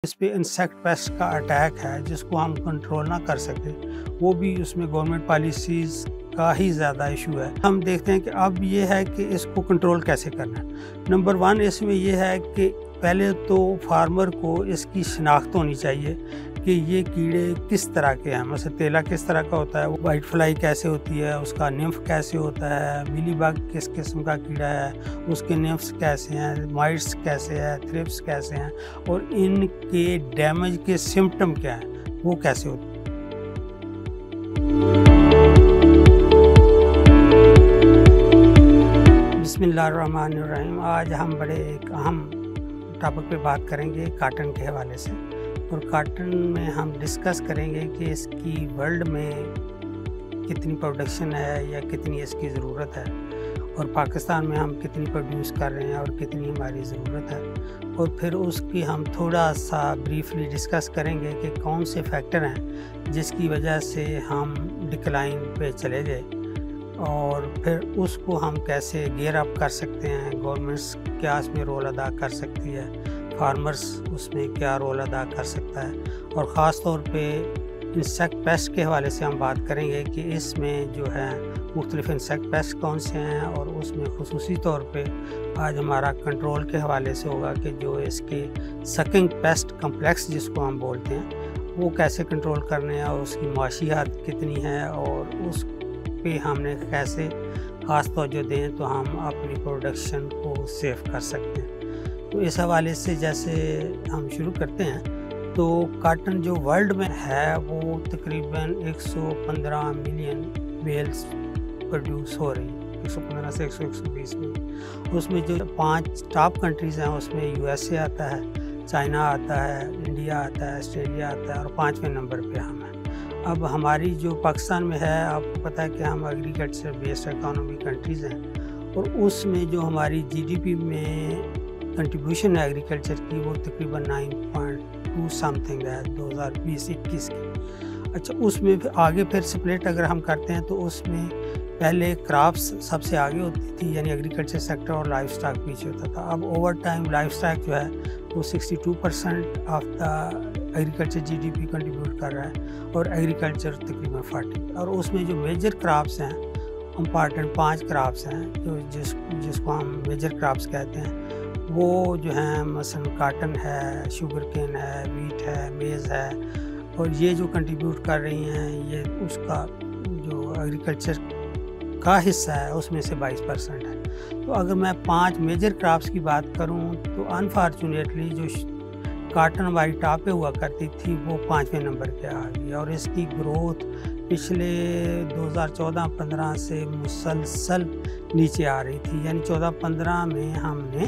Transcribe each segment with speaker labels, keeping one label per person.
Speaker 1: اس پہ insect paste کا attack ہے جس کو ہم کنٹرول نہ کر سکتے، وہ بھی اس میں گورنمنٹ پالیسیز کا ہی زیادہ ایشو ہے۔ ہم دیکھتے ہیں کہ اب یہ ہے کہ اس کو کنٹرول کیسے کرنا ہے۔ نمبر 1 اس میں یہ ہے کہ پہلے تو فارمر کو اس کی شناخت ہونی چاہیے کہ یہ کیڑے کس طرح کے ہیں، مثلا تیلا کس طرح کا ہوتا ہے، وائٹ فلائی کیسے ہوتی ہے، اس کا نمف کیسے ہوتا ہے، میلی بگ کس قسم کا کیڑا ہے، اس کے نمفس کیسے ہیں، مائٹس کیسے ہیں، تھرپس کیسے ہیں، اور ان کے ڈیمیج کے سمپٹم کیا ہیں، وہ کیسے ہوتے ہیں۔ بسم اللہ الرحمن الرحیم۔ آج ہم بڑے ایک اہم ٹاپک پہ بات کریں گے کاٹن کے حوالے سے، اور کاٹن میں ہم ڈسکس کریں گے کہ اس کی ورلڈ میں کتنی پروڈکشن ہے یا کتنی اس کی ضرورت ہے، اور پاکستان میں ہم کتنی پروڈیوس کر رہے ہیں اور کتنی ہماری ضرورت ہے، اور پھر اس کی ہم تھوڑا سا بریفلی ڈسکس کریں گے کہ کون سے فیکٹر ہیں جس کی وجہ سے ہم ڈکلائن پہ چلے گئے، اور پھر اس کو ہم کیسے گیئر اپ کر سکتے ہیں، گورنمنٹس کیا اس میں رول ادا کر سکتی ہے، فارمرز اس میں کیا رول ادا کر سکتا ہے، اور خاص طور پہ انسیکٹ پیسٹ کے حوالے سے ہم بات کریں گے کہ اس میں جو ہے مختلف انسیکٹ پیسٹ کون سے ہیں، اور اس میں خصوصی طور پہ آج ہمارا کنٹرول کے حوالے سے ہوگا کہ جو اس کے سکنگ پیسٹ کمپلیکس جس کو ہم بولتے ہیں وہ کیسے کنٹرول کرنے ہیں، اور اس کی معاشیات کتنی ہے، اور اس پہ ہم نے کیسے خاص توجہ دیں تو ہم اپنی پروڈکشن کو سیو کر سکتے ہیں۔ تو اس حوالے سے جیسے ہم شروع کرتے ہیں تو کاٹن جو ورلڈ میں ہے وہ تقریباً 115 ملین بیلز پروڈیوس ہو رہی ہے، 115 سے 120 ملین۔ اس میں جو 5 ٹاپ کنٹریز ہیں اس میں USA آتا ہے، چائنا آتا ہے، انڈیا آتا ہے، آسٹریلیا آتا ہے، اور 5ویں نمبر پہ ہم ہیں۔ اب ہماری جو پاکستان میں ہے، آپ کو پتہ ہے کہ ہم ایگریکلچر بیسڈ اکانومی کنٹریز ہیں، اور اس میں جو ہماری GDP میں کنٹریبیوشن ہے ایگریکلچر کی وہ تقریباً 9.2 سمتھنگ ہے 2020-21 کی۔ اچھا، اس میں آگے پھر سپلٹ اگر ہم کرتے ہیں تو اس میں پہلے کراپس سب سے آگے ہوتی تھی، یعنی ایگریکلچر سیکٹر، اور لائف سٹاک پیچھے ہوتا تھا۔ اب اوور ٹائم لائف سٹاک جو ہے وہ 62% of the agriculture GDP contribute کر رہا ہے، اور ایگریکلچر تقریباً 40%۔ اور اس میں جو میجر کراپس ہیں، امپارٹنٹ 5 کراپس ہیں جو جس کو ہم میجر کراپس کہتے ہیں، وہ جو ہیں مثلا کاٹن ہے، شوگر کین ہے، ویٹ ہے، میز ہے، اور یہ جو کنٹریبیوٹ کر رہی ہیں یہ اس کا جو ایگریکلچر کا حصہ ہے اس میں سے 22% ہے۔ تو اگر میں 5 میجر کراپس کی بات کروں تو انفارچونیٹلی جو کاٹن ہماری ٹاپ پہ ہوا کرتی تھی وہ 5ویں نمبر پہ آ گئی، اور اس کی گروتھ پچھلے 2014-15 سے مسلسل نیچے آ رہی تھی، یعنی 14-15 میں ہم نے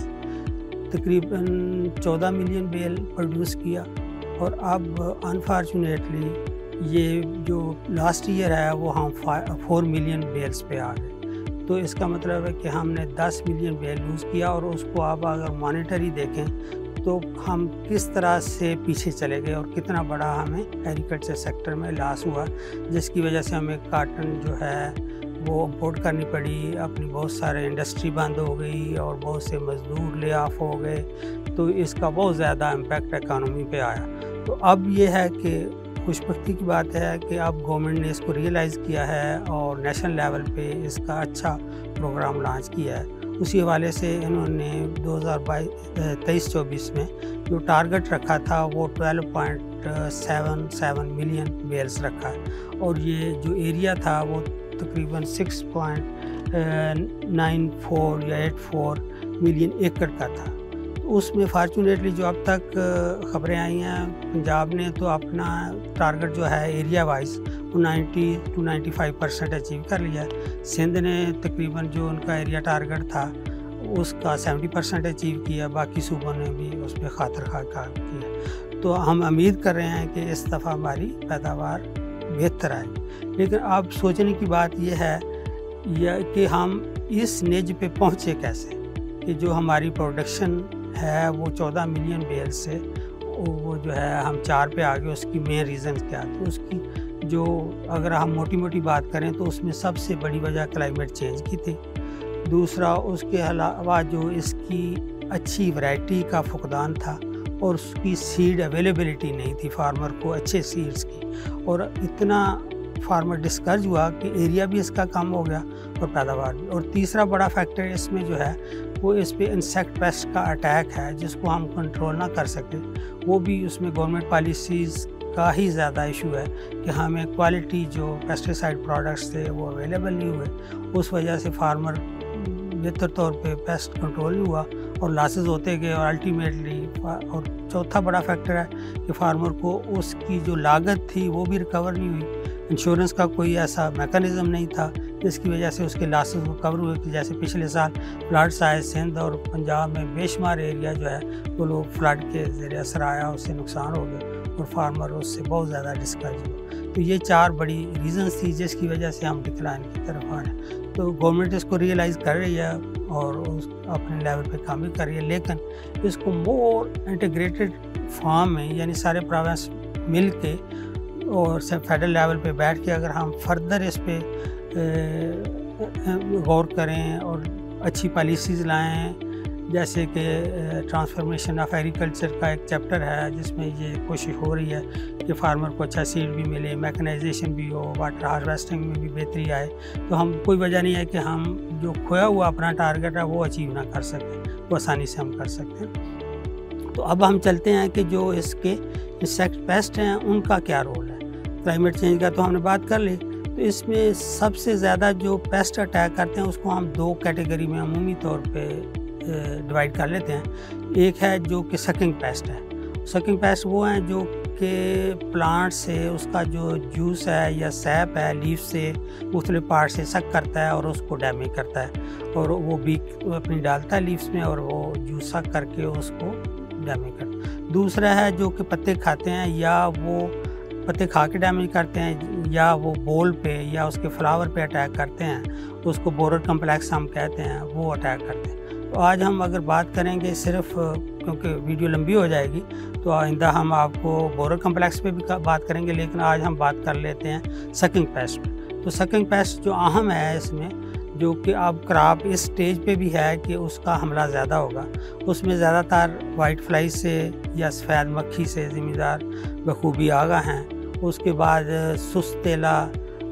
Speaker 1: تقریباً 14 ملین بیل پروڈیوس کیا، اور اب انفارچونیٹلی یہ جو لاسٹ ایئر ہے وہ ہم 4 ملین بیلز پہ آ گئے۔ تو اس کا مطلب ہے کہ ہم نے 10 ملین بیل لوز کیا، اور اس کو اب اگر مانیٹری دیکھیں تو ہم کس طرح سے پیچھے چلے گئے، اور کتنا بڑا ہمیں ایگریکلچر سیکٹر میں لاس ہوا، جس کی وجہ سے ہمیں کاٹن جو ہے وہ امپورٹ کرنی پڑی، اپنی بہت سارے انڈسٹری بند ہو گئی، اور بہت سے مزدور لے آف ہو گئے، تو اس کا بہت زیادہ امپیکٹ اکانومی پہ آیا۔ تو اب یہ ہے کہ خوش بختی کی بات ہے کہ اب گورنمنٹ نے اس کو ریئلائز کیا ہے، اور نیشنل لیول پہ اس کا اچھا پروگرام لانچ کیا ہے۔ اسی حوالے سے انہوں نے 2023-24 میں جو ٹارگٹ رکھا تھا وہ 12.77 ملین بیلز رکھا ہے، اور یہ جو ایریا تھا وہ تقریباً 6.94 یا 84 ملین ایکڑ کا تھا۔ تو اس میں فارچونیٹلی جو اب تک خبریں آئی ہیں، پنجاب نے تو اپنا ٹارگٹ جو ہے ایریا وائز وہ 90-95% اچیو کر لیا ہے، سندھ نے تقریباً جو ان کا ایریا ٹارگٹ تھا اس کا 70% اچیو کیا، باقی صوبوں نے بھی اس پہ خاطر خواہ کام کیا۔ تو ہم امید کر رہے ہیں کہ اس دفعہ ہماری پیداوار بہتر آئے گی، لیکن اب سوچنے کی بات یہ ہے کہ ہم اس نیج پہ پہنچے کیسے، کہ جو ہماری پروڈکشن ہے وہ 14 ملین بیل سے وہ جو ہے ہم 4 پہ آگے، اس کی مین ریزن کیا؟ تو اس کی جو اگر ہم موٹی بات کریں تو اس میں سب سے بڑی وجہ کلائمیٹ چینج کی تھی، دوسرا اس کے علاوہ جو اس کی اچھی ورائٹی کا فقدان تھا، اور اس کی سیڈ اویلیبلٹی نہیں تھی فارمر کو اچھے سیڈز کی، اور اتنا فارمر ڈسکرج ہوا کہ ایریا بھی اس کا کم ہو گیا اور پیداوار بھی۔ اور تیسرا بڑا فیکٹر اس میں جو ہے وہ اس پہ انسیکٹ پیسٹ کا اٹیک ہے، جس کو ہم کنٹرول نہ کر سکے۔ وہ بھی اس میں گورنمنٹ پالیسیز کا ہی زیادہ ایشو ہے کہ ہمیں کوالٹی جو پیسٹیسائڈ پروڈکٹس تھے وہ اویلیبل نہیں ہوئے، اس وجہ سے فارمر بہتر طور پہ پیسٹ کنٹرول نہیں ہوا اور لاسز ہوتے گئے، اور الٹیمیٹلی اور چوتھا بڑا فیکٹر ہے کہ فارمر کو اس کی جو لاگت تھی وہ بھی ریکور نہیں ہوئی، انشورنس کا کوئی ایسا میکانزم نہیں تھا جس کی وجہ سے اس کے لاسز ریکور ہوئے، کہ جیسے پچھلے سال فلڈس آئے سندھ اور پنجاب میں بے شمار ایریا جو ہے وہ لوگ فلڈ کے زیر اثر آیا، اس سے نقصان ہو گئے اور فارمر اس سے بہت زیادہ ڈسکریج ہوا۔ تو یہ 4 بڑی ریزنز تھی جس کی وجہ سے ہم ڈکلائن کی طرف آ رہے ہیں۔ تو گورنمنٹ اس کو ریئلائز کر رہی ہے اور اپنے لیول پہ کام بھی کر رہی ہے، لیکن اس کو مور انٹیگریٹڈ فارم میں، یعنی سارے پروونس مل کے اور فیڈرل لیول پہ بیٹھ کے اگر ہم فردر اس پہ غور کریں اور اچھی پالیسیز لائیں، جیسے کہ ٹرانسفارمیشن آف ایگریکلچر کا ایک چیپٹر ہے جس میں یہ کوشش ہو رہی ہے کہ فارمر کو اچھا سیڈ بھی ملے، میکنائزیشن بھی ہو، واٹر ہارویسٹنگ میں بھی بہتری آئے، تو ہم کوئی وجہ نہیں ہے کہ ہم جو کھویا ہوا اپنا ٹارگیٹ ہے وہ اچیو نہ کر سکیں، وہ آسانی سے ہم کر سکتے ہیں۔ تو اب ہم چلتے ہیں کہ جو اس کے انسیکٹ پیسٹ ہیں ان کا کیا رول ہے۔ کلائمیٹ چینج کا تو ہم نے بات کر لی، تو اس میں سب سے زیادہ جو پیسٹ اٹیک کرتے ہیں اس کو ہم 2 کیٹیگری میں عمومی طور پہ ڈیوائڈ کر لیتے ہیں۔ ایک ہے جو کہ سکنگ پیسٹ ہے۔ سکنگ پیسٹ وہ ہیں جو کہ پلانٹ سے اس کا جو جوس ہے یا سیپ ہے لیف سے مختلف پارٹ سے سک کرتا ہے اور اس کو ڈیمیج کرتا ہے، اور وہ بیک اپنی ڈالتا ہے لیفس میں اور وہ جوس سک کر کے اس کو ڈیمیج کرتا ہے۔ دوسرا ہے جو کہ پتے کھاتے ہیں، یا وہ پتے کھا کے ڈیمیج کرتے ہیں، یا وہ بول پہ یا اس کے فلاور پہ اٹیک کرتے ہیں، اس کو بورر کمپلیکس ہم کہتے ہیں، وہ اٹیک کرتے ہیں۔ تو آج ہم اگر بات کریں گے صرف، کیونکہ ویڈیو لمبی ہو جائے گی تو آئندہ ہم آپ کو بورر کمپلیکس پہ بھی بات کریں گے، لیکن آج ہم بات کر لیتے ہیں سکنگ پیسٹ پہ۔ تو سکنگ پیسٹ جو اہم ہے اس میں، جو کہ اب کراپ اس سٹیج پہ بھی ہے کہ اس کا حملہ زیادہ ہوگا، اس میں زیادہ تر وائٹ فلائی سے یا سفید مکھی سے ذمہ دار بخوبی آگاہ ہیں۔ اس کے بعد سست تیلا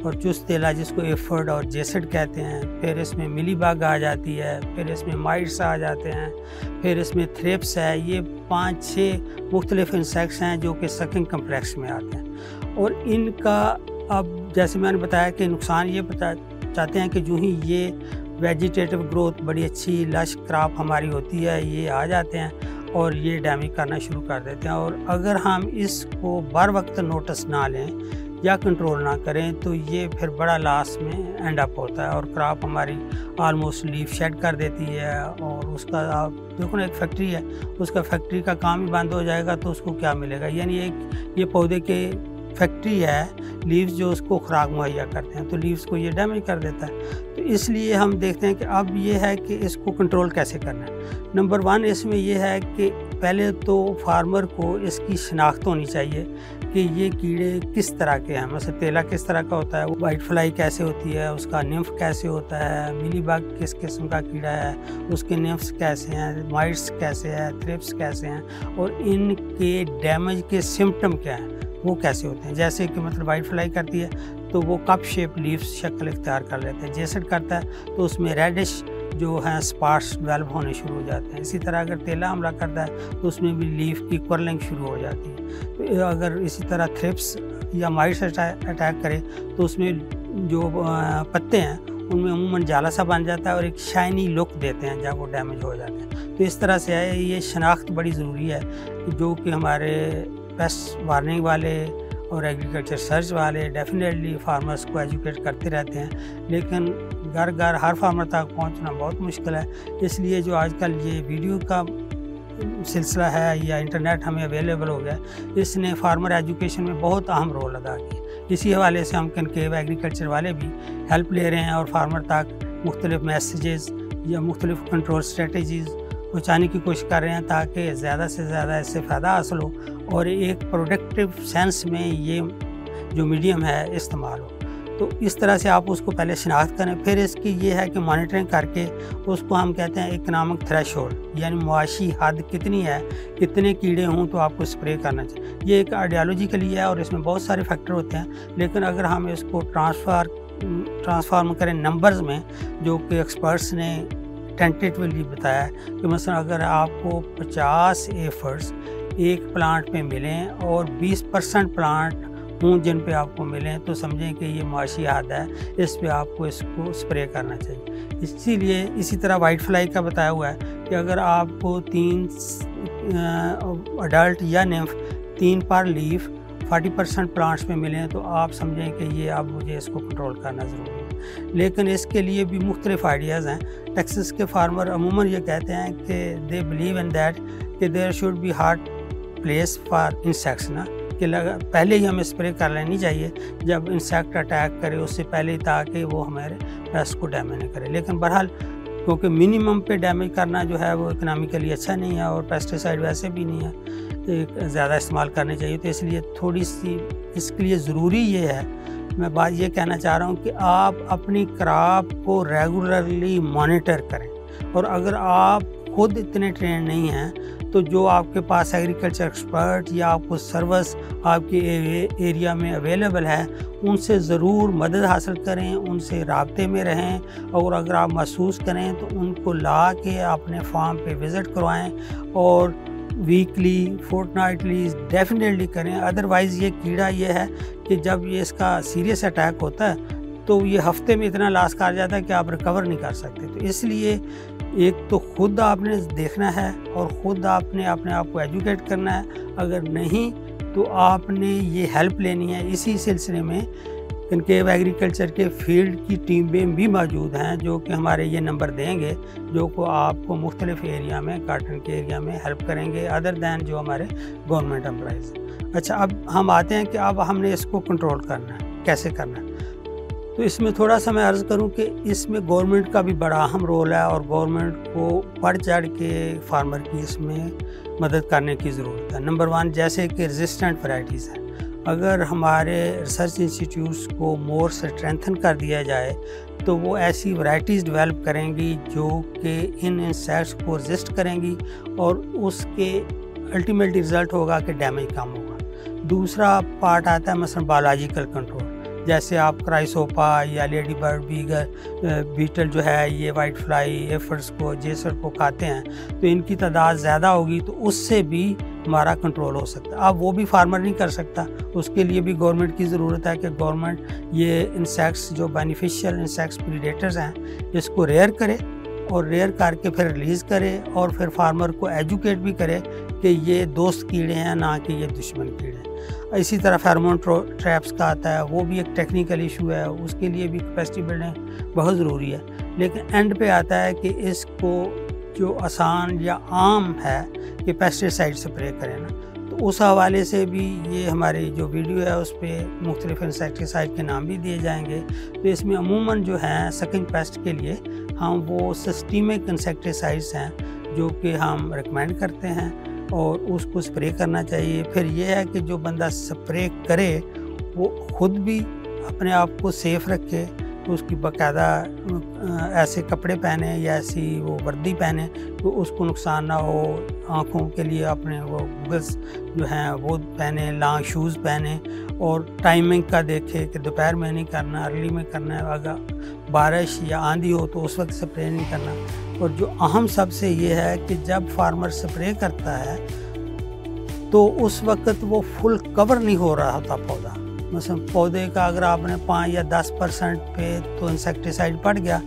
Speaker 1: اور چست تیلا جس کو ایفرڈ اور جیسڈ کہتے ہیں، پھر اس میں ملی باگ آ جاتی ہے، پھر اس میں مائٹس آ جاتے ہیں، پھر اس میں تھریپس ہے۔ یہ 5-6 مختلف انسیکٹس ہیں جو کہ سکنگ کمپلیکس میں آتے ہیں، اور ان کا اب جیسے میں نے بتایا کہ نقصان یہ چاہتے ہیں کہ جو ہی یہ ویجیٹیٹو گروتھ بڑی اچھی لش کراپ ہماری ہوتی ہے، یہ آ جاتے ہیں اور یہ ڈیمیج کرنا شروع کر دیتے ہیں، اور اگر ہم اس کو بر وقت نوٹس نہ لیں یا کنٹرول نہ کریں تو یہ پھر بڑا لاس میں اینڈ اپ ہوتا ہے، اور کراپ ہماری آلموسٹ لیف شیڈ کر دیتی ہے، اور اس کا آپ دیکھو نا ایک فیکٹری ہے، اس کا فیکٹری کا کام ہی بند ہو جائے گا تو اس کو کیا ملے گا؟ یعنی ایک یہ پودے کے فیکٹری ہے، لیوز جو اس کو خوراک مہیا کرتے ہیں، تو لیوز کو یہ ڈیمیج کر دیتا ہے۔ تو اس لیے ہم دیکھتے ہیں کہ اب یہ ہے کہ اس کو کنٹرول کیسے کرنا ہے۔ نمبر 1 اس میں یہ ہے کہ پہلے تو فارمر کو اس کی شناخت ہونی چاہیے کہ یہ کیڑے کس طرح کے ہیں، مثلا تیلا کس طرح کا ہوتا ہے، وائٹ فلائی کیسے ہوتی ہے، اس کا نمف کیسے ہوتا ہے، ملی باگ کس قسم کا کیڑا ہے، اس کے نمفس کیسے ہیں، مائٹس کیسے ہیں، تھریپس کیسے ہیں، اور ان کے ڈیمیج کے سمپٹم کیا ہیں، وہ کیسے ہوتے ہیں۔ جیسے کہ مطلب وائٹ فلائی کرتی ہے تو وہ کپ شیپ لیوز شکل اختیار کر لیتے ہیں، جیسٹ کرتا ہے تو اس میں ریڈش جو ہیں سپاٹس ڈیولپ ہونے شروع ہو جاتے ہیں۔ اسی طرح اگر تیلا حملہ کرتا ہے تو اس میں بھی لیف کی کرلنگ شروع ہو جاتی ہے۔ تو اگر اسی طرح تھریپس یا مائٹس اٹیک کرے تو اس میں جو پتے ہیں ان میں عموماً جالا سا بن جاتا ہے اور ایک شائنی لک دیتے ہیں جب وہ ڈیمیج ہو جاتے ہیں۔ تو اس طرح سے ہے، یہ شناخت بڑی ضروری ہے، جو کہ ہمارے پیسٹ وارننگ والے اور ایگریکلچر سرچ والے ڈیفینیٹلی فارمرز کو ایجوکیٹ کرتے رہتے ہیں، لیکن گھر گھر ہر فارمر تک پہنچنا بہت مشکل ہے۔ اس لیے جو آج کل یہ ویڈیو کا سلسلہ ہے یا انٹرنیٹ ہمیں اویلیبل ہو گیا، اس نے فارمر ایجوکیشن میں بہت اہم رول ادا کیا۔ اسی حوالے سے ہم کنکیو ایگریکلچر والے بھی ہیلپ لے رہے ہیں اور فارمر تک مختلف میسیجز یا مختلف کنٹرول اسٹریٹجیز پہنچانے کی کوشش کر رہے ہیں تاکہ زیادہ سے زیادہ اس سے فائدہ حاصل ہو اور ایک پروڈکٹیو سینس میں یہ جو میڈیم ہے استعمال ہو۔ تو اس طرح سے آپ اس کو پہلے شناخت کریں. پھر اس کی یہ ہے کہ مانیٹرنگ کر کے اس کو ہم کہتے ہیں اکنامک تھریش ہولڈ، یعنی معاشی حد کتنی ہے، کتنے کیڑے ہوں تو آپ کو اسپرے کرنا چاہیے. یہ ایک آئیڈیالوجیکلی ہے اور اس میں بہت سارے فیکٹر ہوتے ہیں، لیکن اگر ہم اس کو ٹرانسفارم کریں نمبرز میں، جو کہ ایکسپرٹس نے ٹینٹیٹیولی بتایا ہے کہ مثلا اگر آپ کو 50 ایفرٹس ایک پلانٹ پہ ملیں اور 20% پلانٹ ہوں جن پہ آپ کو ملیں، تو سمجھیں کہ یہ معاشی حد ہے، اس پہ آپ کو اس کو اسپرے کرنا چاہیے. اسی لیے اسی طرح وائٹ فلائی کا بتایا ہوا ہے کہ اگر آپ کو 3 اڈلٹ یا نیمف 3 پر لیف 40% پلانٹس میں ملیں تو آپ سمجھیں کہ یہ اب مجھے اس کو کنٹرول کرنا ضروری ہے. لیکن اس کے لیے بھی مختلف آئیڈیاز ہیں. ٹیکسس کے فارمر عموماً یہ کہتے ہیں کہ دے بلیو ان دیٹ کہ there should be hard place for insects, نا کہ پہلے ہی ہمیں اسپرے کر لینی چاہیے جب انسیکٹ اٹیک کرے اس سے پہلے، تاکہ وہ ہمارے پیسٹ کو ڈیمیج نہ کرے. لیکن بہرحال کیونکہ منیمم پہ ڈیمیج کرنا جو ہے وہ اکنامیکلی اچھا نہیں ہے، اور پیسٹیسائڈ ویسے بھی نہیں ہے زیادہ استعمال کرنے چاہیے، تو اس لیے تھوڑی سی اس کے لیے ضروری یہ ہے. میں بات یہ کہنا چاہ رہا ہوں کہ آپ اپنی کراپ کو ریگولرلی مانیٹر کریں، اور اگر آپ خود اتنے ٹرین نہیں ہیں تو جو آپ کے پاس ایگریکلچر ایکسپرٹ یا آپ کو سروس آپ کے ایریا میں اویلیبل ہے ان سے ضرور مدد حاصل کریں، ان سے رابطے میں رہیں، اور اگر آپ محسوس کریں تو ان کو لا کے اپنے فارم پہ وزٹ کروائیں، اور ویکلی فورٹ نائٹلی ڈیفینیٹلی کریں. ادروائز یہ کیڑا یہ ہے کہ جب یہ اس کا سیریس اٹیک ہوتا ہے تو یہ ہفتے میں اتنا لاس کر جاتا ہے کہ آپ ریکور نہیں کر سکتے. تو اس لیے ایک تو خود آپ نے دیکھنا ہے اور خود آپ نے اپنے آپ کو ایجوکیٹ کرنا ہے، اگر نہیں تو آپ نے یہ ہیلپ لینی ہے. اسی سلسلے میں کنکیو ایگریکلچر کے فیلڈ کی ٹیمیں بھی موجود ہیں جو کہ ہمارے یہ نمبر دیں گے، جو کو آپ کو مختلف ایریا میں کاٹن کے ایریا میں ہیلپ کریں گے ادر دین جو ہمارے گورنمنٹ امپلائیز. اچھا، اب ہم آتے ہیں کہ اب ہم نے اس کو کنٹرول کرنا ہے، کیسے کرنا ہے. تو اس میں تھوڑا سا میں عرض کروں کہ اس میں گورنمنٹ کا بھی بڑا اہم رول ہے، اور گورنمنٹ کو بڑھ چڑھ کے فارمر کی اس میں مدد کرنے کی ضرورت ہے. نمبر 1 جیسے کہ ریزسٹنٹ ورائٹیز ہیں، اگر ہمارے ریسرچ انسٹیٹیوٹس کو مور اسٹرینتھن کر دیا جائے تو وہ ایسی ورائٹیز ڈیولپ کریں گی جو کہ ان انسیکٹس کو ریزسٹ کریں گی، اور اس کے الٹیمیٹ رزلٹ ہوگا کہ ڈیمیج کم ہوگا. دوسرا پارٹ آتا ہے مثلا بایولوجیکل کنٹرول، جیسے آپ کرائسوپا یا لیڈی برڈ بیٹل جو ہے یہ وائٹ فلائی ایفرٹس کو جیسر کو کھاتے ہیں، تو ان کی تعداد زیادہ ہوگی تو اس سے بھی ہمارا کنٹرول ہو سکتا ہے. اب وہ بھی فارمر نہیں کر سکتا، اس کے لیے بھی گورنمنٹ کی ضرورت ہے کہ گورنمنٹ یہ انسیکٹس جو بینیفیشیل انسیکٹس پریڈیٹرز ہیں اس کو ریئر کرے، اور ریئر کر کے پھر ریلیز کرے، اور پھر فارمر کو ایجوکیٹ بھی کرے کہ یہ دوست کیڑے ہیں نہ کہ یہ دشمن کیڑے ہیں. اسی طرح فیرومون ٹریپس کا آتا ہے، وہ بھی ایک ٹیکنیکل ایشو ہے، اس کے لیے بھی کیپیسٹی بلڈنگ بہت ضروری ہے. لیکن اینڈ پہ آتا ہے کہ اس کو جو آسان یا عام ہے کہ پیسٹیسائڈ سپرے کریں نا، تو اس حوالے سے بھی یہ ہماری جو ویڈیو ہے اس پہ مختلف انسیکٹیسائڈ کے نام بھی دیے جائیں گے. تو اس میں عموماً جو ہیں سکنگ پیسٹ کے لیے ہم وہ سسٹیمک انسیکٹیسائڈس ہیں جو کہ ہم ریکمینڈ کرتے ہیں، اور اس کو سپرے کرنا چاہیے. پھر یہ ہے کہ جو بندہ سپرے کرے وہ خود بھی اپنے آپ کو سیف رکھے، تو اس کی باقاعدہ ایسے کپڑے پہنے یا ایسی وہ وردی پہنے تو اس کو نقصان نہ ہو. آنکھوں کے لیے اپنے وہ گوگلس جو ہیں وہ پہنے، لانگ شوز پہنے، اور ٹائمنگ کا دیکھے کہ دوپہر میں نہیں کرنا، ارلی میں کرنا ہے. اگر بارش یا آندھی ہو تو اس وقت سپرے نہیں کرنا. اور جو اہم سب سے یہ ہے کہ جب فارمر سپرے کرتا ہے تو اس وقت وہ فل کور نہیں ہو رہا ہوتا پودا. مثلا پودے کا اگر آپ نے 5 یا 10% پہ تو انسیکٹیسائڈ پڑ گیا،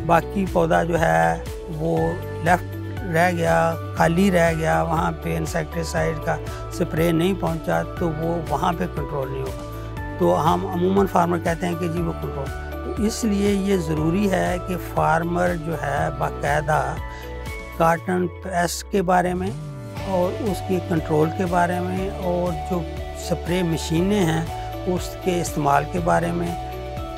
Speaker 1: باقی پودا جو ہے وہ لیفٹ رہ گیا، خالی رہ گیا، وہاں پہ انسیکٹیسائڈ کا سپرے نہیں پہنچا تو وہ وہاں پہ کنٹرول نہیں ہوگا. تو ہم عموماً فارمر کہتے ہیں کہ جی وہ کنٹرول. تو اس لیے یہ ضروری ہے کہ فارمر جو ہے باقاعدہ کاٹن پیسٹ کے بارے میں اور اس کے کنٹرول کے بارے میں، اور جو سپرے مشینیں ہیں اس کے استعمال کے بارے میں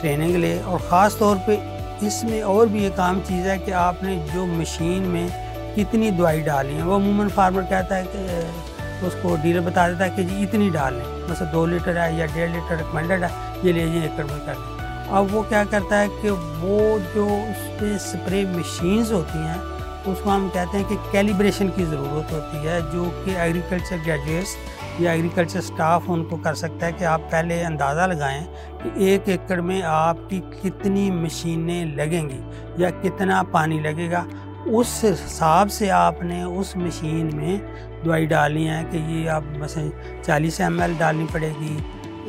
Speaker 1: ٹریننگ لے. اور خاص طور پہ اس میں اور بھی ایک عام چیز ہے کہ آپ نے جو مشین میں کتنی دوائی ڈالی ہے. وہ عموماً فارمر کہتا ہے کہ اس کو ڈیلر بتا دیتا ہے کہ جی اتنی ڈال لیں، مثلا 2 لیٹر ہے یا 1.5 لیٹر ریکمینڈڈ ہے، یہ لے جائیں ایکڑ میں کر دیں. اب وہ کیا کرتا ہے کہ وہ جو اس پہ سپرے مشینز ہوتی ہیں اس کو ہم کہتے ہیں کہ کیلیبریشن کی ضرورت ہوتی ہے، جو کہ ایگریکلچر گریجویٹس یا ایگریکلچر سٹاف ان کو کر سکتا ہے کہ آپ پہلے اندازہ لگائیں کہ 1 ایکڑ میں آپ کی کتنی مشینیں لگیں گی یا کتنا پانی لگے گا، اس حساب سے آپ نے اس مشین میں دوائی ڈالنی ہے کہ یہ آپ مثلا 40 ml ڈالنی پڑے گی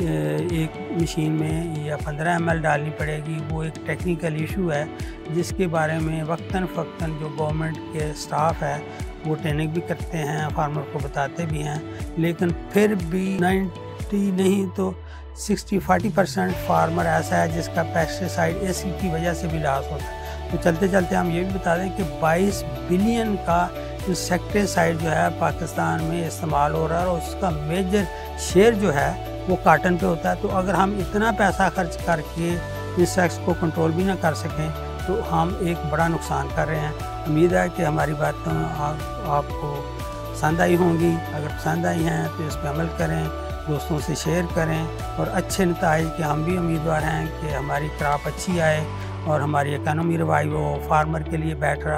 Speaker 1: ایک مشین میں یا 15 ml ڈالنی پڑے گی۔ وہ ایک ٹیکنیکل ایشو ہے جس کے بارے میں وقتاً فوقتاً جو گورنمنٹ کے سٹاف ہے وہ ٹریننگ بھی کرتے ہیں، فارمر کو بتاتے بھی ہیں، لیکن پھر بھی 90 نہیں تو 60-40% فارمر ایسا ہے جس کا پیسٹیسائڈ اسی کی وجہ سے بھی لاس ہوتا ہے۔ تو چلتے چلتے ہم یہ بھی بتا دیں کہ 22 بلین کا انسیکٹیسائڈ جو ہے پاکستان میں استعمال ہو رہا ہے، اور اس کا میجر شیئر جو ہے وہ کاٹن پہ ہوتا ہے۔ تو اگر ہم اتنا پیسہ خرچ کر کے انسیکٹس کو کنٹرول بھی نہ کر سکیں تو ہم ایک بڑا نقصان کر رہے ہیں۔ امید ہے کہ ہماری باتیں آپ کو پسند آئی ہوں گی۔ اگر پسند آئی ہیں تو اس پہ عمل کریں، دوستوں سے شیئر کریں، اور اچھے نتائج کے ہم بھی امیدوار ہیں کہ ہماری کراپ اچھی آئے اور ہماری اکانومی ریوائیو ہو، فارمر کے لیے بیٹر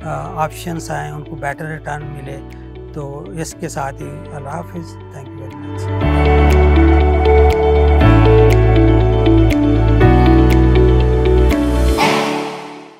Speaker 1: آپشنس آئیں، ان کو بیٹر ریٹرن ملے۔ تو اس کے ساتھ ہی اللہ حافظ، تھینک یو ویری مچ۔